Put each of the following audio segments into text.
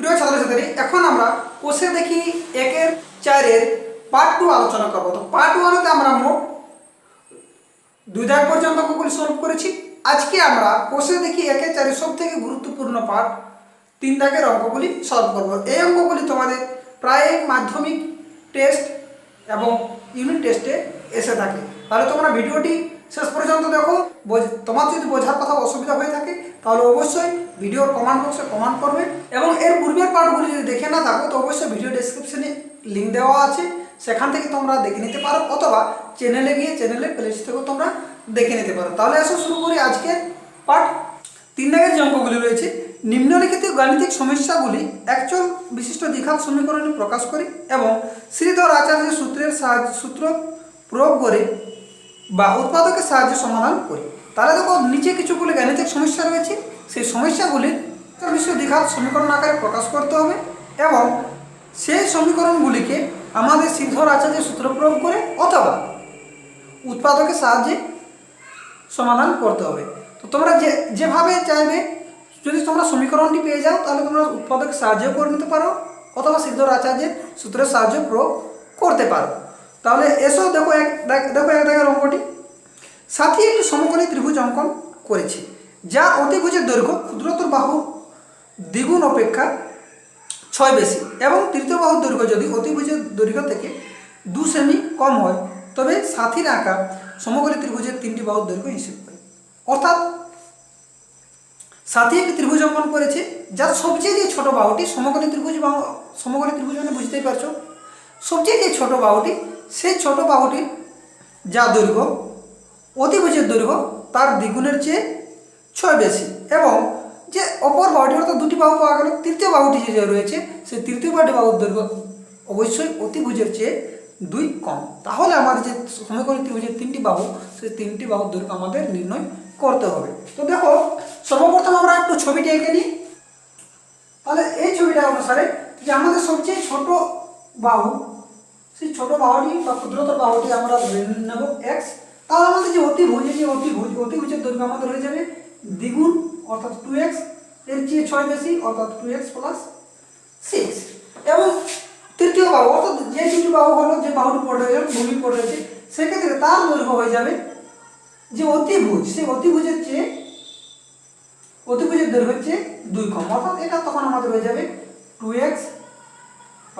প্রিয় ছাত্রছাত্রী, এখন আমরা কোষে দেখি 1-4 পার্ট 2 আলোচনা করব। তো পার্ট 1 আমরা মোট 2 দাগ পর্যন্ত অঙ্কগুলি সলভ করেছি। আজকে আমরা কোষে দেখি 1-4 সবথেকে গুরুত্বপূর্ণ পার্ট 3 দাগের অঙ্কগুলি সলভ করব। এই অঙ্কগুলি তোমাদের প্রায় মাধ্যমিক টেস্ট এবং ইউনিট টেস্টে এসে থাকে। তাহলে তোমরা ভিডিওটি শেষ পর্যন্ত দেখো। তোমার যদি বোঝার কথা অসুবিধা হয়ে থাকে তাহলে অবশ্যই ভিডিওর কমেন্ট বক্সে কমেন্ট করবে, এবং এর পূর্বের পার্টগুলি যদি দেখে না থাকো তো অবশ্যই ভিডিও ডেসক্রিপশনে লিঙ্ক দেওয়া আছে, সেখান থেকে তোমরা দেখে নিতে পারো, অথবা চ্যানেলে গিয়ে চ্যানেলের প্লেলিস্ট থেকেও তোমরা দেখে নিতে পারো। তাহলে এসো শুরু করি আজকের পার্ট 3 দাগের যে অঙ্কগুলি রয়েছে। নিম্নলিখিত গাণিতিক সমস্যাগুলি একচল বিশিষ্ট দ্বিঘাত সমীকরণে প্রকাশ করি এবং শ্রীধর আচার্যের সূত্র প্রয়োগ করে বা উৎপাদকের সাহায্যে সমাধান করি। তাহলে দেখো, নিচে কিছুগুলি গাণিতিক সমস্যা রয়েছে, সেই সমস্যাগুলির বিশিষ্ট দ্বিঘাত সমীকরণ আকারে প্রকাশ করতে হবে এবং সেই সমীকরণগুলিকে আমাদের শ্রীধর আচার্যের সূত্র প্রয়োগ করে অথবা উৎপাদকের সাহায্যে সমাধান করতে হবে। তো তোমরা যেভাবে চাইবে, যদি তোমরা সমীকরণটি পেয়ে যাও তাহলে তোমরা উৎপাদকের সাহায্য করে নিতে পারো অথবা শ্রীধর আচার্যের সূত্রের সাহায্য প্রয়োগ করতে পারো। তাহলে এসো দেখো এক দাগের অঙ্কটি। সাথী একটি সমকোণী ত্রিভুজ অঙ্কন করেছে, যা অতিভুজের দৈর্ঘ্য ক্ষুদ্রতর বাহু দ্বিগুণ অপেক্ষা 6 বেশি এবং তৃতীয় বাহুর দৈর্ঘ্য যদি অতিভুজের দৈর্ঘ্য থেকে 2 সেমি কম হয়, তবে সাথীর আঁকা সমকোণী ত্রিভুজের 3টি বাহুর দৈর্ঘ্য হিসেব করে। অর্থাৎ সাথী একটি ত্রিভুজ অঙ্কন করেছে, যার সবচেয়ে যে ছোট বাহুটি, সমকোণী ত্রিভুজ মানে বুঝতেই পারছো, সবচেয়ে যে ছোট বাহুটি, সেই ছোট বাহুটির যা দৈর্ঘ্য অতিভুজের দৈর্ঘ্য তার দ্বিগুণের চেয়ে 6 বেশি, এবং যে অপর বাহুটি অর্থাৎ দুটি বাহু পাওয়া গেল, তৃতীয় বাহুটি যে রয়েছে সেই তৃতীয় বাহুর দৈর্ঘ্য অবশ্যই অতিভুজের চেয়ে 2 কম। তাহলে আমাদের যে সমকোণী ত্রিভুজের 3টি বাহু, সেই 3টি বাহুর দৈর্ঘ্য আমাদের নির্ণয় করতে হবে। তো দেখো, সর্বপ্রথম আমরা একটু ছবিটি এঁকে নিই। তাহলে এই ছবিটা অনুসারে যে আমাদের সবচেয়ে ছোট বাহু, সেই ছোট বাহুটি বা ক্ষুদ্রতর বাহুটি আমরা ধরে নেব x। তাহলে আমাদের যে অতিভুজের দৈর্ঘ্য আমাদের হয়ে যাবে দ্বিগুণ অর্থাৎ 2x, এর চেয়ে 6 বেশি অর্থাৎ 2x + 6, এবং তৃতীয় বাহু অর্থাৎ যে দুটি বাহু হলো, যে বাহুটি পড়ে রয়েছে ভূমি পড়ে রয়েছে, সেক্ষেত্রে তার দৈর্ঘ্য হয়ে যাবে যে অতিভুজ, সেই অতিভুজের দৈর্ঘ্যের চেয়ে 2 কম, অর্থাৎ এটা তখন আমাদের হয়ে যাবে 2x +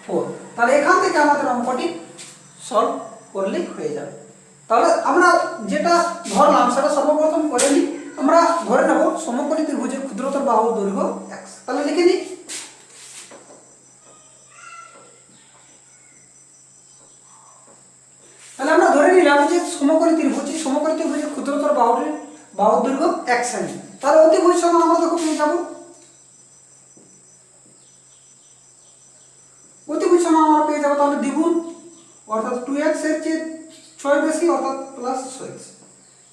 4। তাহলে এখান থেকে আমাদের অঙ্কটি সলভ করলেই হয়ে যাবে। তাহলে আমরা যেটা ধরলাম সেটা সর্বপ্রথম করে নিই। আমরা ধরে নেব সমকোণী ত্রিভুজের ক্ষুদ্রতর বাহুর দৈর্ঘ্য x। তাহলে লিখে নিই। তাহলে আমরা ধরে নিলাম যে সমকোণী ত্রিভুজের ক্ষুদ্রতর বাহুর দৈর্ঘ্য x সেমি। তাহলে অতিভুজ সমান আমরা দেখো পেয়ে যাব, তাহলে দ্বিগুণ অর্থাৎ 2x এর চেয়ে 6 বেশি অর্থাৎ +6,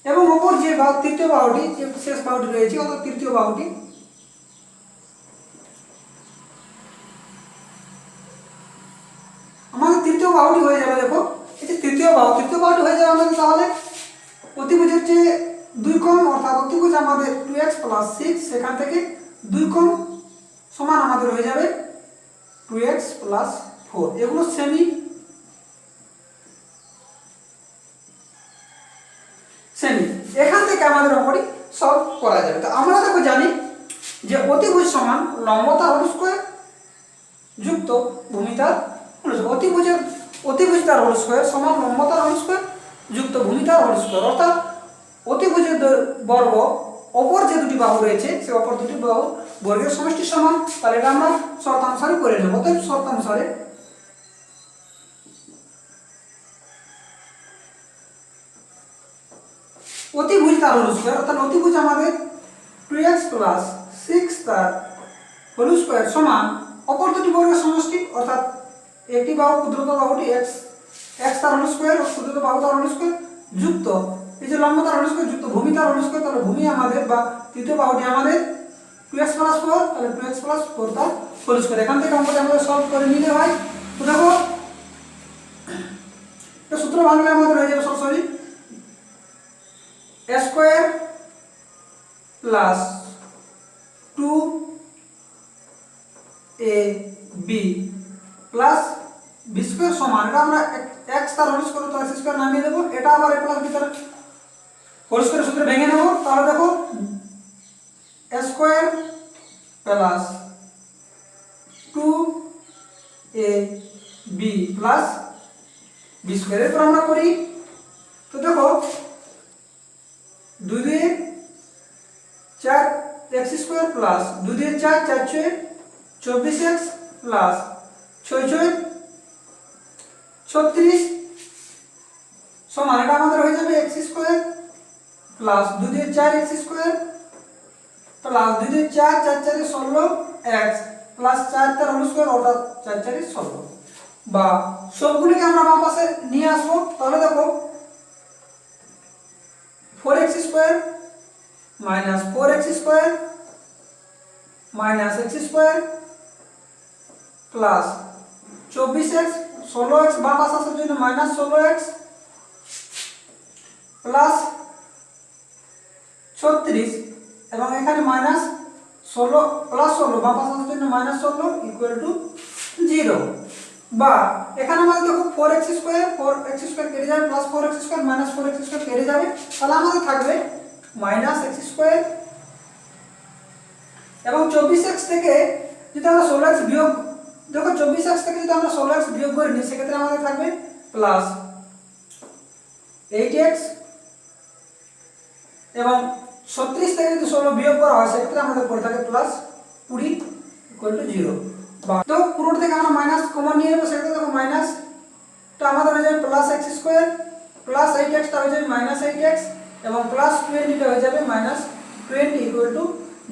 এবং অপর যে তৃতীয় বাহুটি, যে শেষ বাহুটি রয়েছে অর্থাৎ তৃতীয় বাহুটি, আমাদের তৃতীয় বাহুটি হয়ে যাবে, দেখো এই যে তৃতীয় বাহুটি হয়ে যাবে আমাদের তাহলে অতিভুজের চেয়ে 2 কম, অর্থাৎ অতিভুজ আমাদের 2x + 6, সেখান থেকে 2 কম সমান আমাদের হয়ে যাবে 2x + 4। এগুলো সেমি। এখান থেকে আমাদের অঙ্কটি সলভ করা যাবে। তো আমরা দেখো জানি যে অতিভুজ সমান লম্বতার হোল স্কয়ার যুক্ত ভূমিতার হোল স্কয়ার। অতিভুজতার হোল স্কয়ার সমান লম্বতার হোল স্কয়ার যুক্ত ভূমিতার হোল স্কয়ার, অর্থাৎ অতিভুজের বর্গ অপর যে দুটি বাহু রয়েছে সেই অপর দুটি বাহু বর্গের সমষ্টি সমান। তাহলে এটা আমরা শর্তানুসারে করে নেব। অতএব শর্তানুসারে অতিভুজ তার হোল স্কয়ার, অর্থাৎ অতিভুজ আমাদের 2x + 6 তার হোল স্কয়ার সমান অপর দুটি বর্গের সমষ্টি, অর্থাৎ একটি বাহু ক্ষুদ্রতর বাহুটি x তার হোল স্কয়ার ও ক্ষুদ্রতর বাহু তার হোল স্কয়ার যুক্ত এই যে লম্ব তার হোল স্কয়ার যুক্ত ভূমি তার হোল স্কয়ার। তাহলে ভূমি আমাদের বা তৃতীয় বাহুটি আমাদের 2x + 4, তাহলে 2x + 4 তার হোল স্কয়ার। এখান থেকে অঙ্কটি আমাদের সলভ করে নিলে হয়। তো দেখো, এটা সূত্র ভাঙলে আমাদের হয়ে যাবে সরাসরি a² + 2 + 4ac² + 2ab + 2ac² + 2bc = 0। A b plus b square সমান, এটা আমরা এক্স তার হোল স্কোয়ার তো এক্স স্কোয়ার নামিয়ে দেবো, এটা আবার এ প্লাস বি তার হোল স্কোয়ার সূত্রে ভেঙে নেব। তাহলে দেখো a square plus 2ab plus b square. এরপর আমরা করি, তো দেখো 2 দিয়ে 4 এক্স স্কোয়ার প্লাস 2 দিয়ে 4 4 ছয় 24x প্লাস 6 ছয় 36 সমান, এটা আমাদের হয়ে যাবে এক্স স্কোয়ার প্লাস 2 দিয়ে 4 এক্স স্কোয়ার প্লাস 2 দিয়ে 4 4 4 16 এক্স প্লাস 4 তার হোল স্কোয়ার অর্থাৎ 4 4 16, বা সবগুলিকে আমরা বাম পাশে নিয়ে আসবো। তাহলে দেখো 4x square minus 4x square minus x square plus 24x 16x বাম পাশে আসার জন্য মাইনাস 16x প্লাস 36 এবং এখানে মাইনাস 16 প্লাস 16 বাম পাশে আসার জন্য মাইনাস 16 ইকুয়াল টু 0, বা এখানে আমাদের দেখো 4x স্কোয়ার কেটে যাবে plus 4x square minus 4x square কেটে যাবে, তাহলে আমাদের থাকবে মাইনাস x স্কোয়ার এবং 24x থেকে যদি আমরা 16x বিয়োগ, দেখো 24x থেকে যদি আমরা 16x বিয়োগ করে নিই সেক্ষেত্রে আমাদের থাকবে প্লাস 8x এবং 36 থেকে যদি 16 বিয়োগ করা হয় সেক্ষেত্রে আমাদের পড়ে থাকে প্লাস 20 ইকুয়াল টু 0, বা তো পুরো থেকে আমরা মাইনাস কমন নিয়ে নেব, সেক্ষেত্রে দেখো মাইনাস টা আমাদের হয়ে যাবে plus x square plus 8x টা হয়ে যাবে মাইনাস 8x এবং প্লাস 20 টা হয়ে যাবে মাইনাস 20 ইকুয়াল টু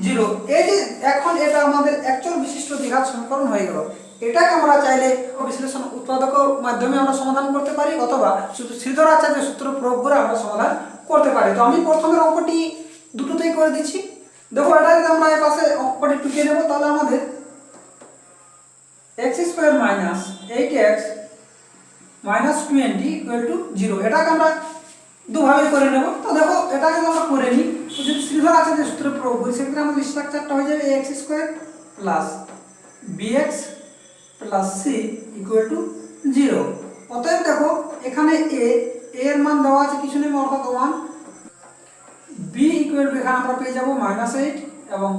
0। এই যে এখন এটা আমাদের অ্যাকচুয়াল বিশিষ্ট দ্বিঘাত সমীকরণ হয়ে গেল। এটাকে আমরা চাইলে বিশ্লেষণ উৎপাদকের মাধ্যমে আমরা সমাধান করতে পারি, অথবা শুধু শ্রীধর আচার্যের সূত্র প্রয়োগ করে আমরা সমাধান করতে পারি। তো আমি প্রথমের অঙ্কটি দুটোতেই করে দিচ্ছি। দেখো এটা যদি আমরা এর পাশে অঙ্কটি টুকিয়ে নেব, তাহলে আমাদের x square minus 8x minus 20 equal to 0, এটাকে আমরা দুভাবে করে নেব। তো দেখো এটাকে আমরা করে নিই, যদি শ্রীধর আচার্যের সূত্র প্রয়োগ করি সেক্ষেত্রে আমাদের স্ট্রাকচারটা হয়ে যাবে ax square plus bx plus c equal to 0। অতএব দেখো এখানে a এর মান দেওয়া আছে কিছু নেই অর্থাৎ 1, b ইকুয়াল টু এখানে আমরা পেয়ে যাব -8 এবং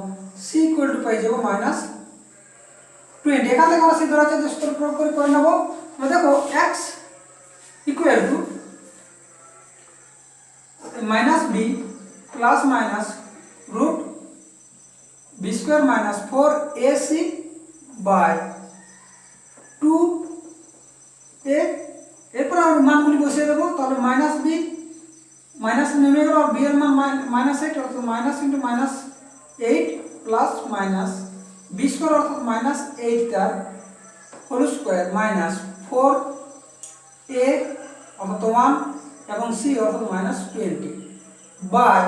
c ইকুয়াল টু পেয়ে যাব -20। এখান থেকে আমরা শ্রীধর আচার্যের সূত্র প্রয়োগ করে নেব। দেখো x equal to minus b plus minus root b square minus 4ac by 2a। এরপর আমরা মানগুলি বসিয়ে দেব, তাহলে মাইনাস বি মাইনাস নেমে গেল আর বি এর মান -8 অর্থাৎ minus into -8 plus minus b square অর্থাৎ -8 তার হোল স্কোয়ার মাইনাস 4a অর্থাৎ 1 এবং c অর্থাৎ -20 বাই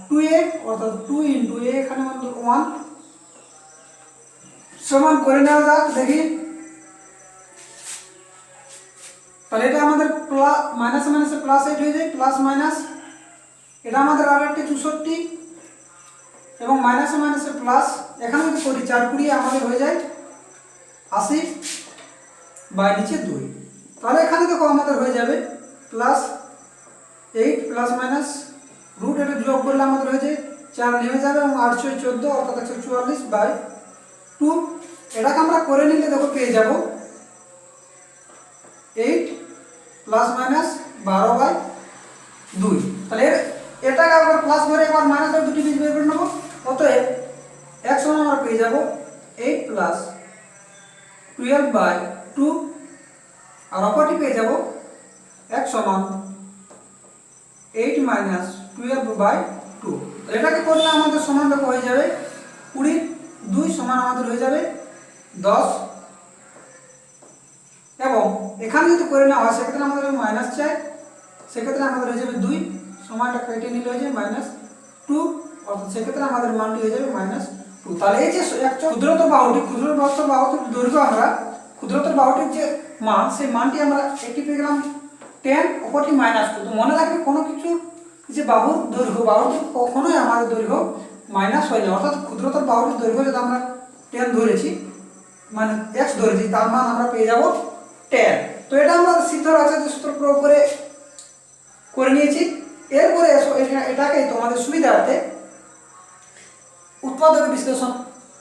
2a অর্থাৎ 2 ইনটু a এখানে আমাদের 1 সমান করে নেওয়া যাক দেখি। তাহলে এটা আমাদের প্লাস মাইনাস মাইনাসে প্লাস 8 হয়ে যায়, প্লাস মাইনাস এটা আমাদের আরেকটি 64 এবং মাইনাসে মাইনাসে প্লাস, এখানে যদি করি 4 20 আমাদের হয়ে যায় 80 বাই নিচে 2। তাহলে এখানে দেখো আমাদের হয়ে যাবে প্লাস 8 প্লাস মাইনাস রুট, এটা যোগ করলে আমাদের হয়ে যায় 4 নেমে যাবে এবং 8 6 14 অর্থাৎ 144 বাই 2। এটাকে আমরা করে নিলে দেখো পেয়ে যাব 8 প্লাস মাইনাস 12 বাই 2। তাহলে এটাকে আবার প্লাস করে একবার মাইনাস আর দুটি বীজ বের করে নেব। অতএব x সমান আমরা পেয়ে যাব 8 প্লাস 12 বাই 2 আর অপরটি পেয়ে যাব x সমান 8 মাইনাস 12 বাই 2। এটাকে করলে আমাদের সমান দেখো হয়ে যাবে 20 2 সমান আমাদের হয়ে যাবে 10 এবং এখানে যদি করে নেওয়া হয় সেক্ষেত্রে আমাদের মাইনাস 4, সেক্ষেত্রে আমাদের হয়ে যাবে 2 সমানটা কেটে নিলে হয়ে যাবে -2 অর্থাৎ সেক্ষেত্রে আমাদের মানটি হয়ে যাবে -2। তাহলে এই যে ক্ষুদ্রতর বাহুটির দৈর্ঘ্য আমরা ক্ষুদ্রতর বাহুটির যে মান সেই মানটি আমরা একটি পেয়ে গেলাম 10 অপরটি -2। তো মনে রাখবে কোনো কিছু যে বাহুর দৈর্ঘ্য বাহুটি কখনোই আমাদের দৈর্ঘ্য মাইনাস হয় না, অর্থাৎ ক্ষুদ্রতর বাহুটির দৈর্ঘ্য যদি আমরা 10 ধরেছি মানে এক্স ধরেছি তার মান আমরা পেয়ে যাব 10। তো এটা আমরা সিদ্ধর আচার্য সূত্র প্রয়োগ করে নিয়েছি। এরপরে এটাকে তোমাদের সুবিধার্থে উৎপাদক বিশ্লেষণ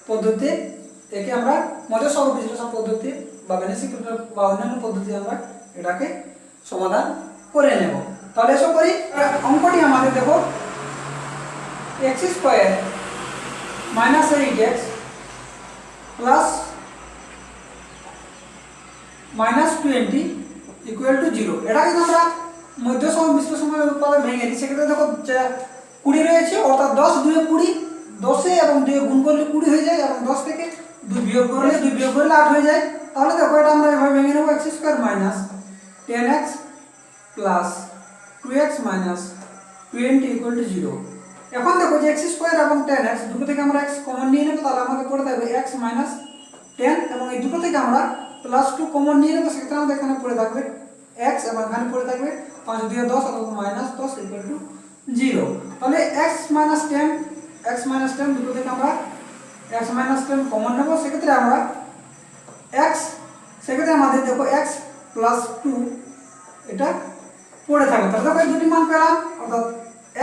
পদ্ধতি, একে আমরা মধ্যক সহগ বিশ্লেষণ পদ্ধতি বা বেনিফিট বা অন্যান্য পদ্ধতি আমরা এটাকে সমাধান করে নেব। তাহলে এসব করি অঙ্কটি আমাদের দেখো x square minus 8x plus minus 20 equal to 0। এটা কিন্তু আমরা মধ্য সহগ বিশ্লেষণের উৎপাদক ভেঙে নিই। সেক্ষেত্রে দেখো 20 রয়েছে, অর্থাৎ 10 2 20, 10 এবং 2 গুণ করলে 20 হয়ে যায়, এবং 10 থেকে 2 বিয়োগ করলে 8 হয়ে যায়। তাহলে দেখো এটা আমরা এভাবে ভেঙে নেব, x square minus 10x plus 2x minus 20 equal to 0। এখন দেখো যে এক্স স্কোয়ার এবং 10x দুটো থেকে আমরা x কমন নিয়ে নেব, তাহলে আমাদের পড়ে থাকবে x মাইনাস 10, এবং এই দুটো থেকে আমরা প্লাস 2 কমন নিয়ে নেব, সেক্ষেত্রে আমাদের এখানে পড়ে থাকবে x, এবং এখানে পড়ে থাকবে 5 দিয়ে 10 অথবা মাইনাস 10 ইকুয়াল টু 0। তাহলে x মাইনাস 10 দুটো থেকে আমরা x মাইনাস 10 কমন নেব, সেক্ষেত্রে আমরা সেক্ষেত্রে আমাদের দেখো x প্লাস 2 এটা পড়ে থাকবে। তাহলে দেখো এই দুটি মান পেলাম, অর্থাৎ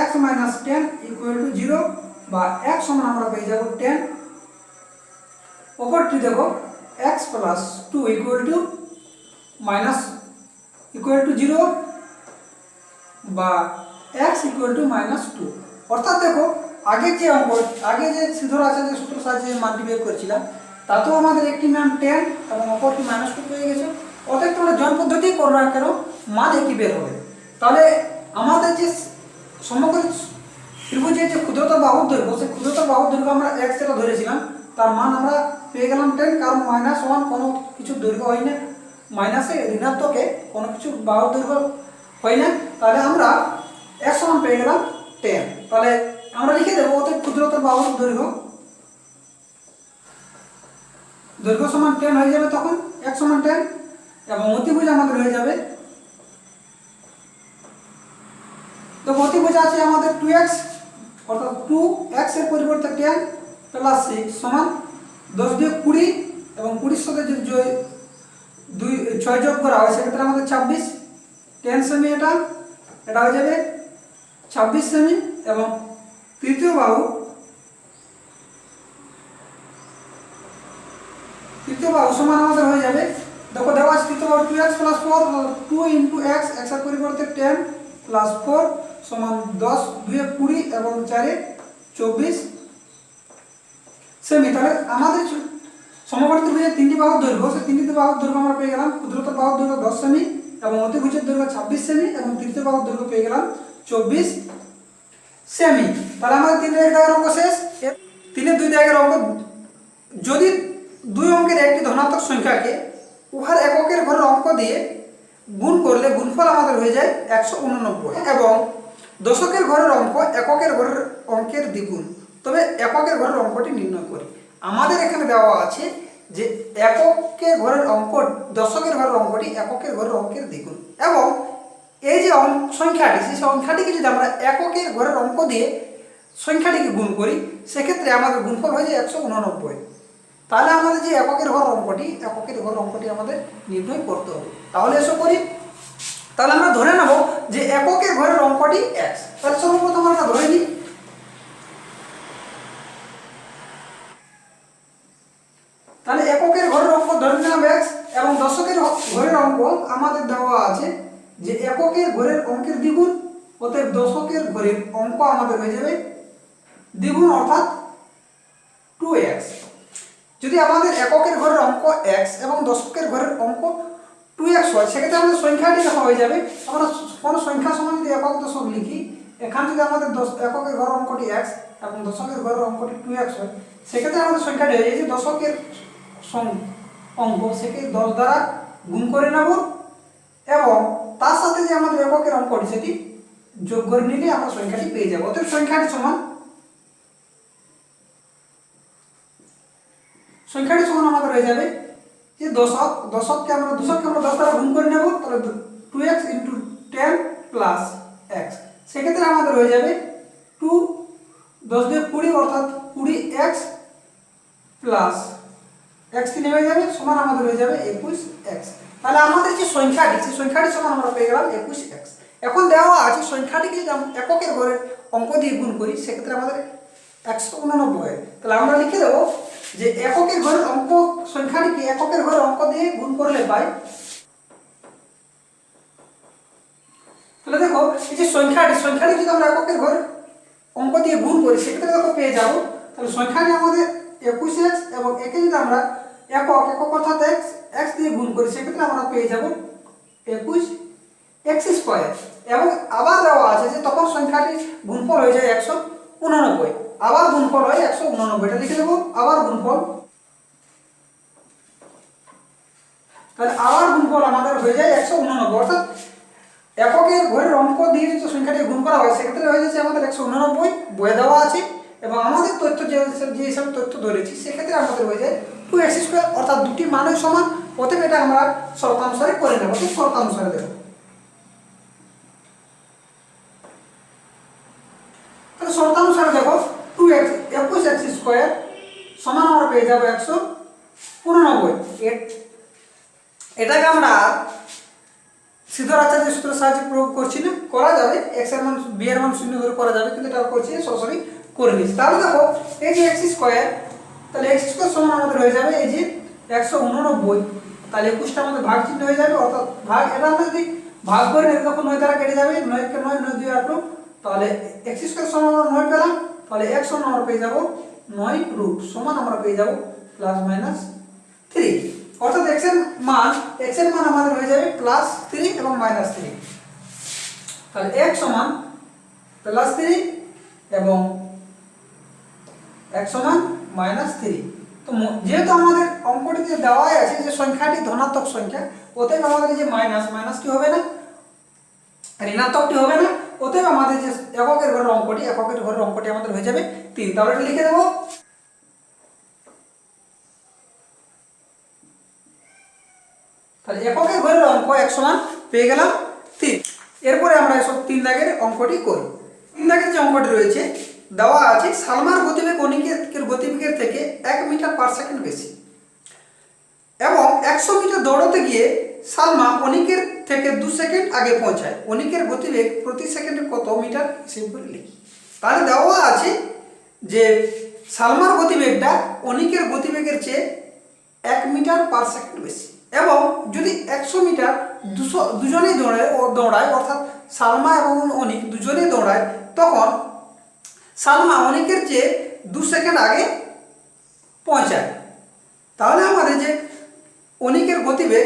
x মাইনাস 10 ইকুয়াল টু 0 বা x সমান আমরা পেয়ে যাব 10। অপরটি দেখো x প্লাস 2 ইকুয়াল টু 0 বা x ইকুয়াল টু -2। অর্থাৎ দেখো আগে যে সিদ্ধর আচার্য সূত্র সাহায্যে মানটি বের করেছিলাম তাতেও আমাদের একটি মান 10 এবং অপরটি -2 পেয়ে গেছে। অতএব তোমরা জন পদ্ধতি করো না কেন, মান একই বের হবে। তাহলে আমাদের যে সমগ্র ত্রিভুজের যে ক্ষুদ্রতর বাহুর দৈর্ঘ্য, সেই ক্ষুদ্রতর বাহুর দৈর্ঘ্য আমরা x যেটা ধরেছিলাম তার মান আমরা পেয়ে গেলাম 10, কারণ -1 কোনো কিছু দৈর্ঘ্য হয় না, মাইনাসে ঋণাত্মকে কোনো কিছু বাহুর দৈর্ঘ্য হয় না। তাহলে আমরা x সমান পেয়ে গেলাম 10। তাহলে আমরা লিখে দেবো অতএব ক্ষুদ্রতর বাহুর দৈর্ঘ্য সমান 10 হয়ে যাবে, তখন x সমান 10, এবং অতিভুজ আমাদের হয়ে যাবে, তো অতিভুজ আছে আমাদের 2x, অর্থাৎ 2x এর পরিবর্তে 10 প্লাস 6 সমান 10 দিয়ে 20, এবং 20 সাথে যদি 6 যোগ করা হয় সেক্ষেত্রে আমাদের 26 10 সেমি, এটা হয়ে যাবে 26 সেমি। এবং তৃতীয় বাহু সমান আমাদের হয়ে যাবে, দেখো দেওয়া আছে তৃতীয় বাহু 2x plus 4, 2 into x, x এর পরিবর্তে 10 প্লাস 4 সমান 10, 2 20 এবং 4 24 সেমি। তাহলে আমাদের সমবাহু ত্রিভুজের তিনটি বাহুর দৈর্ঘ্য, সেই তিনটি বাহুর দৈর্ঘ্য আমরা পেয়ে গেলাম, ক্ষুদ্রতর বাহুর দৈর্ঘ্য 10 সেমি, এবং অতিভুজের দৈর্ঘ্য 26 সেমি, এবং তৃতীয় বাহুর দৈর্ঘ্য পেয়ে গেলাম 24 সেমি। তাহলে আমাদের 3 দাগের অঙ্ক শেষ। 3-2 দাগের অঙ্ক, যদি দুই অঙ্কের একটি ধনাত্মক সংখ্যাকে উহার এককের ঘরের অঙ্ক দিয়ে গুণ করলে গুণফল আমাদের হয়ে যায় 189, এবং দশকের ঘরের অঙ্ক এককের ঘরের অঙ্কের দ্বিগুণ, তবে এককের ঘরের অঙ্কটি নির্ণয় করি। আমাদের এখানে দেওয়া আছে যে এককের ঘরের অঙ্ক, দশকের ঘরের অঙ্কটি এককের ঘরের অঙ্কের দ্বিগুণ, এবং এই যে সংখ্যাটি, সেই সংখ্যাটিকে যদি আমরা এককের ঘরের অঙ্ক দিয়ে সংখ্যাটিকে গুণ করি সেক্ষেত্রে আমাদের গুণফল হয়ে যায় 189। তাহলে আমাদের যে এককের ঘর অঙ্কটি আমাদের নির্ণয় করতে হবে। তাহলে এসব করি, তাহলে আমরা ধরে নেব যে এককের ঘরের অঙ্কটি x। তাহলে সর্বপ্রথম আমরা ধরে নিই, তাহলে এককের ঘরের অঙ্ক ধরে নিলাম x, এবং দশকের ঘরের অঙ্ক আমাদের দেওয়া আছে যে এককের ঘরের অঙ্কের দ্বিগুণ, অতএব দশকের ঘরের অঙ্ক আমাদের হয়ে যাবে দ্বিগুণ, অর্থাৎ 2x। যদি আমাদের এককের ঘরের অঙ্ক x এবং দশকের ঘরের অঙ্ক 2x হয়, সেক্ষেত্রে আমাদের সংখ্যাটি দেখা হয়ে যাবে। আমরা কোনো সংখ্যা সমান যদি একক দশক লিখি, এখানে যদি আমাদের এককের ঘরের অঙ্কটি x এবং দশকের ঘরের অঙ্কটি 2x হয়, সেক্ষেত্রে আমাদের সংখ্যাটি হয়ে যায় যে দশকের অঙ্ক সেকে 10 দ্বারা গুণ করে নেব, এবং তার সাথে যে আমাদের এককের অঙ্কটি সেটি যোগ করে নিলে আমরা সংখ্যাটি পেয়ে যাব। অতএব সংখ্যাটি সমান আমাদের হয়ে যাবে যে দশককে আমরা 10 দ্বারা গুণ করে নেব, তাহলে 2x ইন্টু 10 প্লাস x, সেক্ষেত্রে আমাদের হয়ে যাবে 2 10 দিয়ে 20, অর্থাৎ 20x প্লাস এক্স 3 হয়ে যাবে সমান আমাদের হয়ে যাবে 21x। তাহলে আমাদের যে সংখ্যাটি সেই সংখ্যাটি সমান আমরা পেয়ে গেলাম 21x। এখন দেওয়া আছে সংখ্যাটিকে যদি আমরা এককের ঘরের অঙ্ক দিয়ে গুণ করি সেক্ষেত্রে আমাদের 189 হয়। তাহলে আমরা লিখে দেবো যে এককের ঘরের অঙ্ক সংখ্যাটিকে এককের ঘরের অঙ্ক দিয়ে গুণ করলে পাই। তাহলে দেখো এই যে সংখ্যাটি যদি আমরা এককের ঘরের অঙ্ক দিয়ে গুণ করি সেক্ষেত্রে দেখো পেয়ে যাব। তাহলে সংখ্যাটি আমাদের 21x এবং একে যদি আমরা একক অর্থাৎ x দিয়ে গুণ করি সেক্ষেত্রে আমরা পেয়ে যাব 21x²। এবং আবার দেওয়া আছে যে তখন সংখ্যাটি গুণফল হয়ে যায় 189, আবার গুণফল হয় 189। এটা লিখে দেবো আবার গুণফল। তাহলে আবার গুণফল আমাদের হয়ে যায় 189, অর্থাৎ এককের ঘরের অঙ্ক দিয়ে যদি সংখ্যাটি গুণ করা হয় সেক্ষেত্রে হয়ে যাচ্ছে আমাদের 189 বয়ে দেওয়া আছে। এবং আমাদের তথ্য যে হিসাবে তথ্য ধরেছি সেক্ষেত্রে আমাদের হয়ে যায় 2x², অর্থাৎ দুটি মানই সমান। অতএব এটা আমরা শর্তানুসারে করে নেব, শর্তানুসারে দেব। তাহলে শর্তানুসারে দেখো 21x² সমান আমরা পেয়ে যাবো 189। এটাকে আমরা সিদ্ধার্থের সূত্রের সাহায্যে প্রয়োগ করছি না, করা যাবে x এর মান b এর মান 0 ধরে করা যাবে, কিন্তু এটা করছি সরাসরি করে নিচ্ছি। তাহলে দেখো এই যে x², তাহলে x² সমান আমাদের হয়ে যাবে এই যে 189। তাহলে 21টা আমাদের ভাগ চিহ্ন হয়ে যাবে, অর্থাৎ ভাগ এটা আমরা যদি ভাগ করে নিই তখন 9 দ্বারা কেটে যাবে, 9 কে 9 9 2 8। তাহলে x² সমান আমরা 9 পেলাম। তাহলে x সমান আমরা পেয়ে যাব 9 সমান আমরা পেয়ে যাব +-3, অর্থাৎ x এর মান আমাদের হয়ে যাবে +3 এবং -3। তাহলে x সমান +3 এবং x সমান -3। তো যেহেতু আমাদের অঙ্কটিতে দেওয়াই আছে যে সংখ্যাটি ধনাত্মক সংখ্যা, অতএব আমাদের যে মাইনাস কি হবে না, ঋণাত্মকটি হবে না। অতএব আমাদের যে এককের ঘরের অঙ্কটি আমাদের হয়ে যাবে 3। তাহলে এটা লিখে দেবো। তাহলে এককের ঘরের অঙ্ক 1 সমান পেয়ে গেলাম 3। এরপরে আমরা এসব 3 দাগের অঙ্কটি করি। 3 দাগের যে অঙ্কটি রয়েছে দেওয়া আছে সালমার গতিবেগ অনিকের গতিবেগের থেকে 1 মিটার/সেকেন্ড বেশি এবং 100 মিটার দৌড়তে গিয়ে সালমা অনিকের থেকে 2 সেকেন্ড আগে পৌঁছায়। অনিকের গতিবেগ প্রতি সেকেন্ডে কত মিটার হিসেব করে লিখি। তাহলে দেওয়া আছে যে সালমার গতিবেগটা অনিকের গতিবেগের চেয়ে 1 মিটার/সেকেন্ড বেশি, এবং যদি 100 মিটার দুজনেই দৌড়ায় অর্থাৎ সালমা এবং অনিক দুজনেই দৌড়ায়, তখন সালমা অনিকের চেয়ে 2 সেকেন্ড আগে পৌঁছায়। তাহলে আমাদের যে অনিকের গতিবেগ,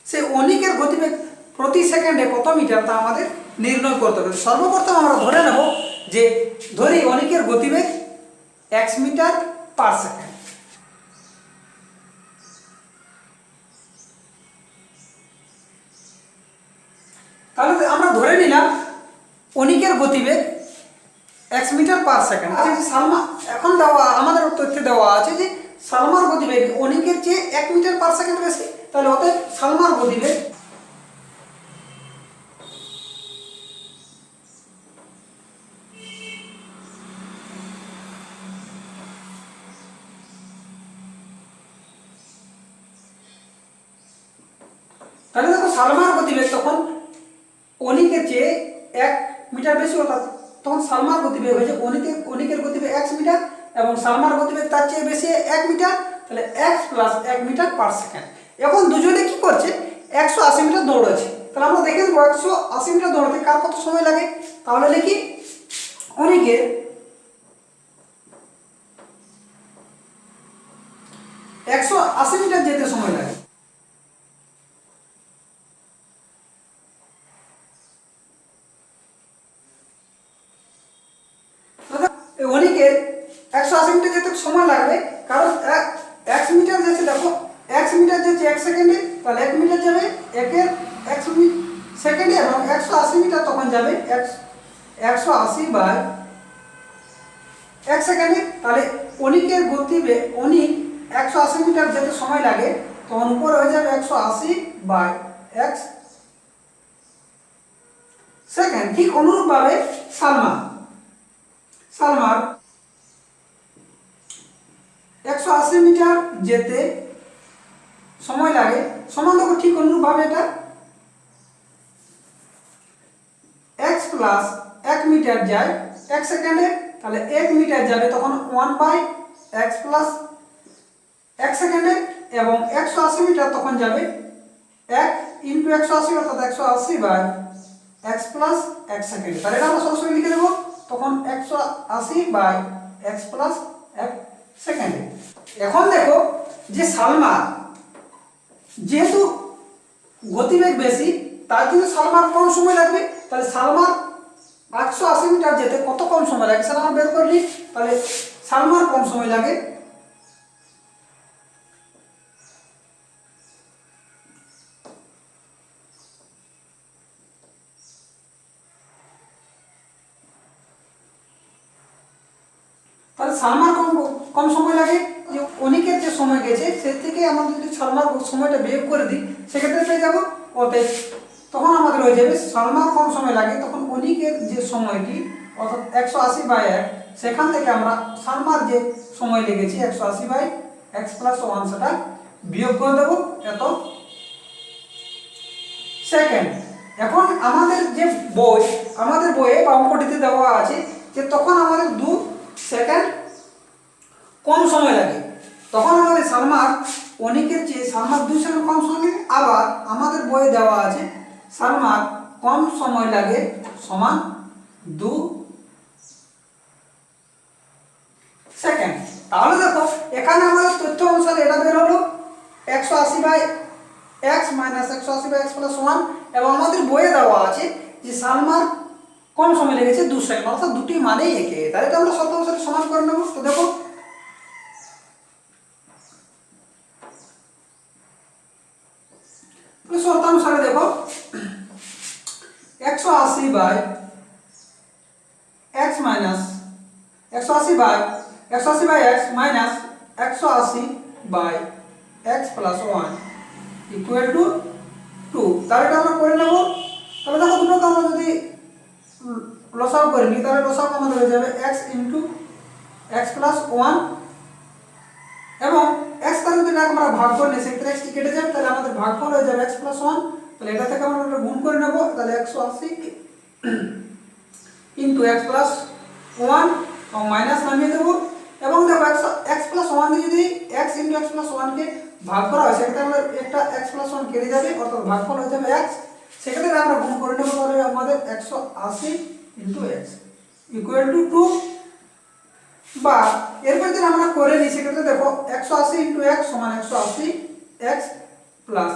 সেই অনিকের গতিবেগ প্রতি সেকেন্ডে কত মিটার তা আমাদের নির্ণয় করতে হবে। সর্বপ্রথম আমরা ধরে নেব যে ধরি অনিকের গতিবেগ 1 মিটার/সেকেন্ড। তাহলে আমরা ধরে নিলাম অনিকের গতিবেগ 1 মিটার/সেকেন্ড। আচ্ছা, যে সালমা এখন দেওয়া আমাদের তথ্যে দেওয়া আছে যে সালমার গতিবেগ অনিকের চেয়ে 1 মিটার/সেকেন্ড বেশি। তাহলে অতএব সালমার গতিবেগ তাহলে দেখো সালমার গতিবেগ তখন অনিকের চেয়ে 1 মিটার বেশি, অর্থাৎ তখন সালমার গতিবেগ হয়েছে অনিকের গতিবেগ 1 মিটার এবং সালমার গতিবেগ তার চেয়ে বেশি 1 মিটার। তাহলে x + 1 মিটার/সেকেন্ড। এখন দুজনে কি করছে, 180 মিটার দৌড়াচ্ছে। তাহলে আমরা দেখে নেব 180 মিটার দৌড়াতে কার কত সময় লাগে। তাহলে লিখি অনিকের 180 মিটার যেতে সময় লাগে। অনিকের 180 মিটার যেতে সময় লাগবে, কারণ 1 মিটার যাচ্ছে, দেখো 1 মিটার যাচ্ছে 1 সেকেন্ডে, তাহলে 1 মিটার যাবে 1 সেকেন্ডে এবং 180 মিটার তখন যাবে 180/1 সেকেন্ডে। তাহলে অনিকের গতিবেগ অনিক 180 মিটার যেতে সময় লাগে, তখন উপরে হয়ে যাবে 180/1 সেকেন্ড। ঠিক অনুরূপভাবে সালমার 180 মিটার যেতে সময় লাগে সমান দেখো ঠিক অনুরূপভাবে এটা x প্লাস 1 মিটার যায় 1 সেকেন্ডে, তাহলে 1 মিটার যাবে তখন 1/x প্লাস 1 সেকেন্ডে, এবং 180 মিটার তখন যাবে 1 ইন্টু 180 অর্থাৎ 180/x প্লাস 1 সেকেন্ড। তাহলে এটা আমরা সরাসরি লিখে দেবো তখন 180/x প্লাস 1 সেকেন্ডে। এখন দেখো যে সালমার যেহেতু গতিবেগ বেশি তার জন্য সালমার কম সময় লাগবে, তাহলে সালমার 180 মিটার যেতে কত কম সময় লাগে সেটা আমরা বের করে নিই। তাহলে সালমার কম সময় লাগে তাহলে সালমার কম সময় লাগে যে অনিকের যে সময় গেছে সে থেকে আমরা যদি সালমার সময়টা বিয়োগ করে দিই সেক্ষেত্রে পেয়ে যাবো অতএব তখন আমাদের হয়ে যাবে সালমার কম সময় লাগে তখন অনিকের যে সময়টি অর্থাৎ 180/1 সেখান থেকে আমরা সালমার যে সময় লেগেছে 180/x প্লাস 1 সেটা বিয়োগ করে দেবো এত সেকেন্ড। এখন আমাদের যে আমাদের বইয়ে বা অঙ্কটিতে দেওয়া আছে যে তখন আমাদের 2 সেকেন্ড কম সময় লাগে, তখন আমাদের সালমার অনিকের চেয়ে সালমার 2 সেকেন্ড কম সময় লাগে। আবার আমাদের বইয়ে দেওয়া আছে সালমার কম সময় লাগে সমান 2 সেকেন্ড। তাহলে দেখো এখানে আমাদের তথ্য অনুসারে এটা বের হলো 180/x মাইনাস 180/x প্লাস 1, এবং আমাদের বইয়ে দেওয়া আছে যে সালমার কম সময় লেগেছে 2 সেকেন্ড, অর্থাৎ দুটি মানেই একে। তাহলে এটা আমরা শর্ত অনুসারে সমান করে নেব। তো দেখো শর্ত অনুসারে দেখো 180/x minus 180/x minus 180/x plus 1 equal to 2। তাহলে এটা আমরা করে নেব। তবে দেখো দুটোকে আমরা যদি লসাগু করে নিই তাহলে লসাগু আমাদের হয়ে যাবে x ইন্টু x প্লাস 1, এবং x তার যদি আমরা ভাগ করে নিই সেক্ষেত্রে x টি কেটে যাবে, তাহলে আমাদের ভাগফল হয়ে যাবে x প্লাস 1। তাহলে এটা থেকে আমরা এটা গুণ করে নেব, তাহলে 180 ইন্টু x প্লাস 1 এবং মাইনাস নামিয়ে দেবো, এবং দেখো x প্লাস 1 দিয়ে যদি x ইন্টু x প্লাস 1 কে ভাগ করা হয় সেক্ষেত্রে আমরা একটা x প্লাস 1 কেটে যাবে অর্থাৎ ভাগফল হয়ে যাবে x। সেক্ষেত্রে আমরা গুণ করে নেব, তাহলে আমাদের 180 ইন্টু x ইকুয়াল টু 2, বা এরপর যদি আমরা করে নিই সেক্ষেত্রে দেখো 180 ইন্টু x সমান 180x প্লাস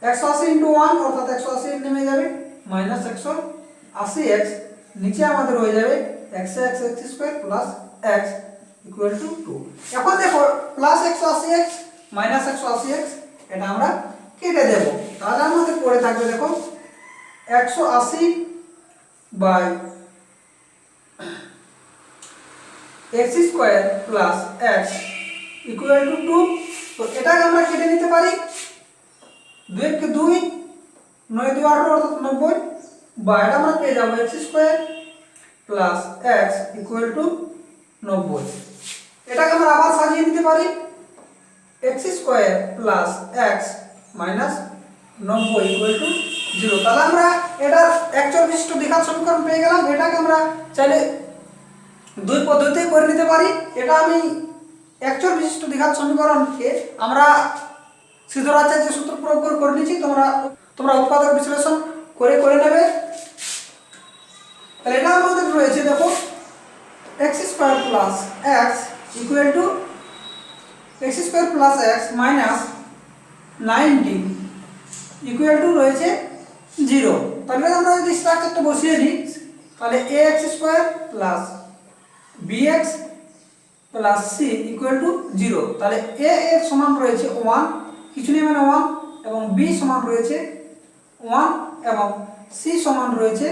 180 ইন্টু 1 অর্থাৎ 180 নেমে যাবে মাইনাস 180x, নিচে আমাদের হয়ে যাবে x square plus x equal two 2। এখন দেখো প্লাস 180x মাইনাস 180x এটা আমরা কেটে দেব, তাহলে আমাদের পড়ে থাকবে দেখো 180/x square plus x equal two 2। তো এটাকে আমরা কেটে নিতে পারি, 2 কে 2 9 2 18 অর্থাৎ 90, বা এটা আমরা পেয়ে যাবো x square plus x equal two 90। এটাকে আমরা আবার সাজিয়ে নিতে পারি x square plus x minus 90 equal to 0। তাহলে আমরা এটার একচর বিশিষ্ট দ্বিঘাত সমীকরণ পেয়ে গেলাম। এটাকে আমরা চাইলে দুই পদ্ধতিতে করে নিতে পারি। এটা আমি একচর বিশিষ্ট দ্বিঘাত সমীকরণকে আমরা সিদ্ধরাচার্য সূত্র প্রয়োগ করে নিয়েছি, তোমরা উৎপাদক বিশ্লেষণ করে নেবে। তাহলে এটা আমাদের রয়েছে দেখো x square plus x equal two x square plus x minus 90 equal to রয়েছে 0। তাহলে আমরা যদি স্ট্রাকচারটা বসিয়ে নিই তাহলে ax square plus bx plus c equal to 0। তাহলে a এর সমান রয়েছে 1 কিছু নেই মানে 1, এবং b সমান রয়েছে 1, এবং c সমান রয়েছে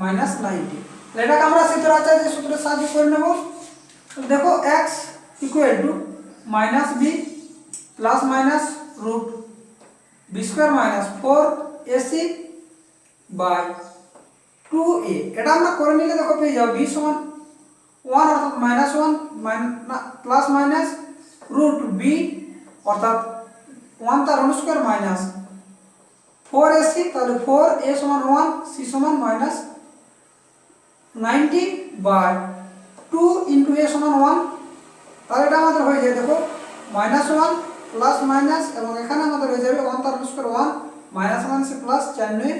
মাইনাস 90। তাহলে এটাকে আমরা সিদ্ধরাচার্য সূত্রের সাহায্যে করে নেব। দেখো x equal to minus b plus minus root b square minus 4ac by 2a। এটা আমরা করে নিলে দেখো পেয়ে যাবো b সমান ওয়ান অর্থাৎ minus one plus minus root b অর্থাৎ ওয়ান তার হোল স্কোয়ার মাইনাস 4ac, তাহলে 4a সমান 1, c সমান মাইনাস 90/2 ইন্টু a সমান 1, তাহলে এটা আমাদের হয়ে যায় দেখো মাইনাস 1 প্লাস মাইনাস, এবং এখানে আমাদের হয়ে যাবে 1 তার হোল স্কোয়ার 1 মাইনাস মাইনাসে প্লাস 4 9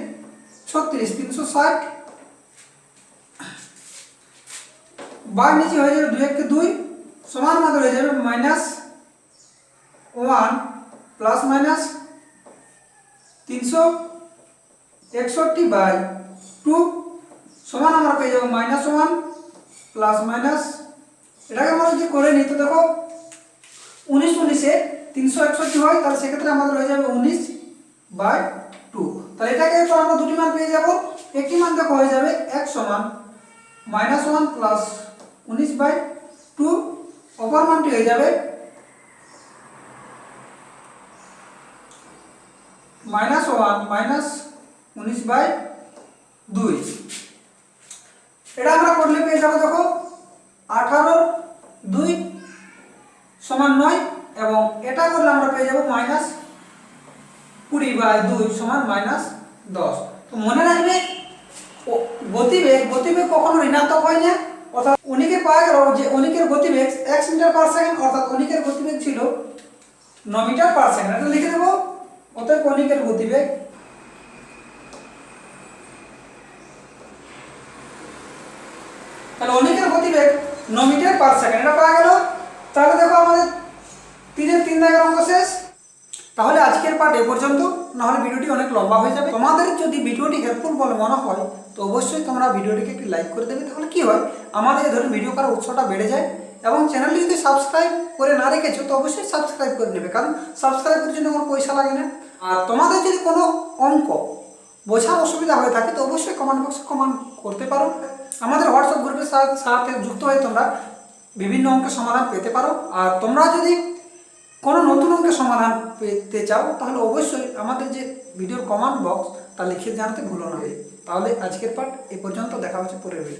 36 360 বার নিচে হয়ে যাবে 2 1 2 সমান আমাদের হয়ে যাবে মাইনাস 1 প্লাস মাইনাস 361/2 সমান আমরা পেয়ে যাবো মাইনাস 1 প্লাস মাইনাস, এটাকে আমরা যদি করে নিই তো দেখো 19 19-এ 361 হয়, তাহলে সেক্ষেত্রে আমাদের হয়ে যাবে 19/2। তাহলে এটাকে তো আমরা দুটি মান পেয়ে যাব। একটি মান দেখো হয়ে যাবে x সমান মাইনাস 1 প্লাস 19/2, অপর মানটি হয়ে যাবে মাইনাস 1 মাইনাস 19/2। এটা আমরা করলে পেয়ে যাবো দেখো 18/2 সমান 9, এবং এটা করলে আমরা পেয়ে যাবো মাইনাস 20/2 সমান মাইনাস 10। তো মনে রাখবে গতিবেগ কখনো ঋণাত্মক হয় না, অর্থাৎ অনিকের পাওয়া গেল যে অনিকের গতিবেগ x মিটার পার সেকেন্ড, অর্থাৎ অনিকের গতিবেগ ছিল 9 মিটার পার সেকেন্ড, এটা লিখে দেবো। অতএব অনিকের গতিবেগ তাহলে অনিকের গতিবেগ 9 মিটার পার সেকেন্ড এটা পাওয়া গেল। তাহলে দেখো আমাদের 3 দাগের অঙ্ক শেষ। তাহলে আজকের পার্ট এ পর্যন্ত, না হলে ভিডিওটি অনেক লম্বা হয়ে যাবে। তোমাদের যদি ভিডিওটি হেল্পফুল বলে মনে হয় তো অবশ্যই তোমরা ভিডিওটিকে একটি লাইক করে দেবে, তাহলে কি হয় আমাদের এই ধরনের ভিডিও করার উৎসাহটা বেড়ে যায়। এবং চ্যানেলটি যদি সাবস্ক্রাইব করে না রেখেছো তো অবশ্যই সাবস্ক্রাইব করে নেবে, কারণ সাবস্ক্রাইবের জন্য কোনো পয়সা লাগে না। আর তোমাদের যদি কোনো অঙ্ক বোঝার অসুবিধা হয়ে থাকে তো অবশ্যই কমেন্ট বক্সে কমেন্ট করতে পারো। আমাদের হোয়াটসঅ্যাপ গ্রুপের সাথে যুক্ত হয়ে তোমরা বিভিন্ন অঙ্কের সমাধান পেতে পারো। আর তোমরা যদি কোনো নতুন অঙ্কের সমাধান পেতে চাও তাহলে অবশ্যই আমাদের যে ভিডিওর কমেন্ট বক্স তা লিখে জানাতে ভুলো না। তাহলে আজকের পার্ট এ পর্যন্ত, দেখা হচ্ছে পরের ভিডিও।